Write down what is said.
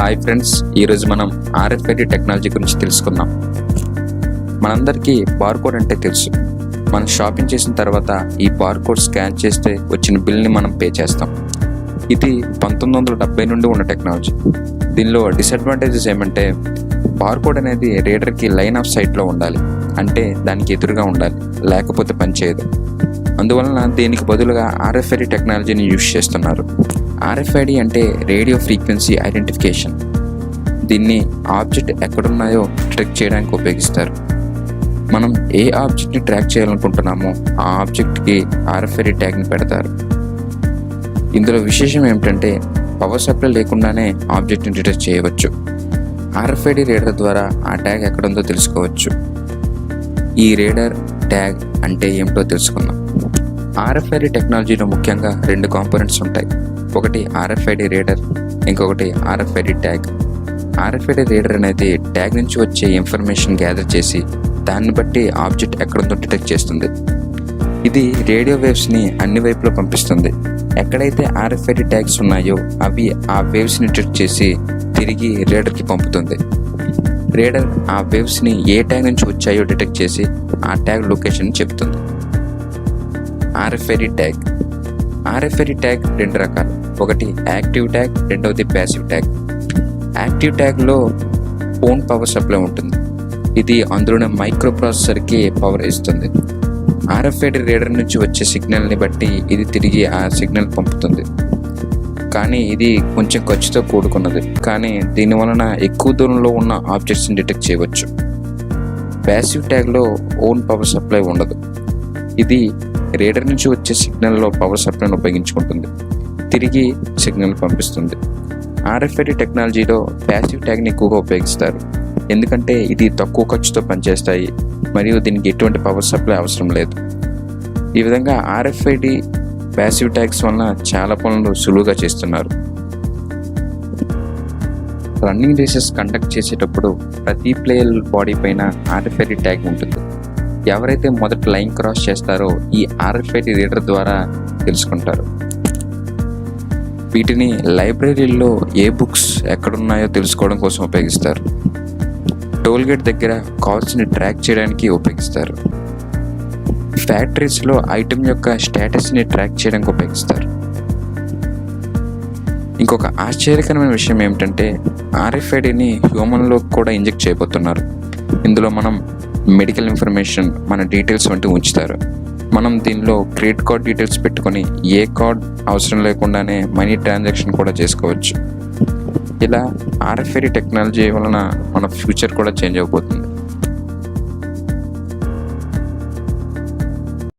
Hi friends, ఈరోజు మనం RFID technology గురించి తెలుసుకుందాం. మనందరికీ బార్కోడ్ అంటే తెలుసు. మనం షాపింగ్ చేసిన తర్వాత ఈ బార్కోడ్ స్కాన్ చేస్తే వచ్చిన బిల్ని మనం పే చేస్తాం. ఇది 1970 నుండి ఉన్న టెక్నాలజీ. దీనిలో డిసడ్వాంటేజెస్ ఏమంటే బార్కోడ్ అనేది రీడర్కి లైన్ ఆఫ్ సైట్లో ఉండాలి, అంటే దానికి ఎదురుగా ఉండాలి, లేకపోతే పనిచేయదు. అందువలన దీనికి బదులుగా RFID టెక్నాలజీని యూజ్ చేస్తున్నారు. RFID అంటే రేడియో ఫ్రీక్వెన్సీ ఐడెంటిఫికేషన్. దీన్ని ఆబ్జెక్ట్ ఎక్కడున్నాయో ట్రాక్ చేయడానికి ఉపయోగిస్తారు. మనం ఏ ఆబ్జెక్ట్ని ట్రాక్ చేయాలనుకుంటున్నామో ఆ ఆబ్జెక్ట్కి RFID ట్యాగ్ని పెడతారు. ఇందులో విశేషం ఏమిటంటే పవర్ సప్లై లేకుండానే ఆబ్జెక్ట్ని డిటెక్ట్ చేయవచ్చు. RFID రీడర్ ద్వారా ఆ ట్యాగ్ ఎక్కడుందో తెలుసుకోవచ్చు. ఈ రీడర్ ట్యాగ్ అంటే ఏమిటో తెలుసుకుందాం. RFID టెక్నాలజీలో ముఖ్యంగా 2 కాంపోనెంట్స్ ఉంటాయి. ఒకటి RFID రీడర్, ఇంకొకటి RFID ట్యాగ్. RFID రీడర్ అనేది ట్యాగ్ నుంచి వచ్చే ఇన్ఫర్మేషన్ గ్యాదర్ చేసి దాన్ని బట్టి ఆబ్జెక్ట్ ఎక్కడుందో డిటెక్ట్ చేస్తుంది. ఇది రేడియో వేవ్స్ని అన్ని వైపులో పంపిస్తుంది. ఎక్కడైతే RFID ట్యాగ్స్ ఉన్నాయో అవి ఆ వేవ్స్ని డిటెక్ట్ చేసి తిరిగి రీడర్కి పంపుతుంది. రీడర్ ఆ వేవ్స్ని ఏ ట్యాగ్ నుంచి వచ్చాయో డిటెక్ట్ చేసి ఆ ట్యాగ్ లొకేషన్ చెప్తుంది. RFID tag. RFID ట్యాగ్ 2 రకాలు. ఒకటి యాక్టివ్ ట్యాగ్, రెండవది ప్యాసివ్ ట్యాగ్. యాక్టివ్ ట్యాగ్లో ఫోన్ పవర్ సప్లై ఉంటుంది. ఇది అందులోనే మైక్రో ప్రాసెసర్కి పవర్ ఇస్తుంది. RFID రీడర్ నుంచి వచ్చే సిగ్నల్ని బట్టి ఇది తిరిగి ఆ సిగ్నల్ పంపుతుంది. కానీ ఇది కొంచెం ఖర్చుతో కూడుకున్నది, కానీ దీనివలన ఎక్కువ దూరంలో ఉన్న ఆబ్జెక్ట్స్ని డిటెక్ట్ చేయవచ్చు. ప్యాసివ్ ట్యాగ్లో ఓన్ పవర్ సప్లై ఉండదు. ఇది రీడర్ నుంచి వచ్చే సిగ్నల్లో పవర్ సప్లైని ఉపయోగించుకుంటుంది, తిరిగి సిగ్నల్ పంపిస్తుంది. RFID టెక్నాలజీలో ప్యాసివ్ ట్యాగ్ని ఎక్కువగా ఉపయోగిస్తారు, ఎందుకంటే ఇది తక్కువ ఖర్చుతో పనిచేస్తాయి మరియు దీనికి ఎటువంటి పవర్ సప్లై అవసరం లేదు. ఈ విధంగా RFID ప్యాసివ్ ట్యాగ్స్ వలన చాలా పనులు సులువుగా చేస్తున్నారు. రన్నింగ్ రేసెస్ కండక్ట్ చేసేటప్పుడు ప్రతి ప్లేయర్ బాడీ పైన RFID ట్యాగ్ ఉంటుంది. ఎవరైతే మొదట లైన్ క్రాస్ చేస్తారో ఈ RFID రీడర్ ద్వారా తెలుసుకుంటారు. వీటిని లైబ్రరీల్లో ఏ బుక్స్ ఎక్కడున్నాయో తెలుసుకోవడం కోసం ఉపయోగిస్తారు. టోల్గేట్ దగ్గర కార్స్ని ట్రాక్ చేయడానికి ఉపయోగిస్తారు. ఫ్యాక్టరీస్లో ఐటమ్ యొక్క స్టేటస్ని ట్రాక్ చేయడానికి ఉపయోగిస్తారు. ఇంకొక ఆశ్చర్యకరమైన విషయం ఏమిటంటే RFIDని హ్యూమన్లో కూడా ఇంజెక్ట్ చేయబోతున్నారు. ఇందులో మనం మెడికల్ ఇన్ఫర్మేషన్, మన డీటెయిల్స్ వంటివి ఉంచుతారు. మనం దీనిలో క్రెడిట్ కార్డ్ డీటెయిల్స్ పెట్టుకొని ఏ కార్డ్ అవసరం లేకుండానే మనీ ట్రాన్సాక్షన్ కూడా చేసుకోవచ్చు. ఇలా RFID టెక్నాలజీ వలన మన ఫ్యూచర్ కూడా చేంజ్ అయిపోతుంది.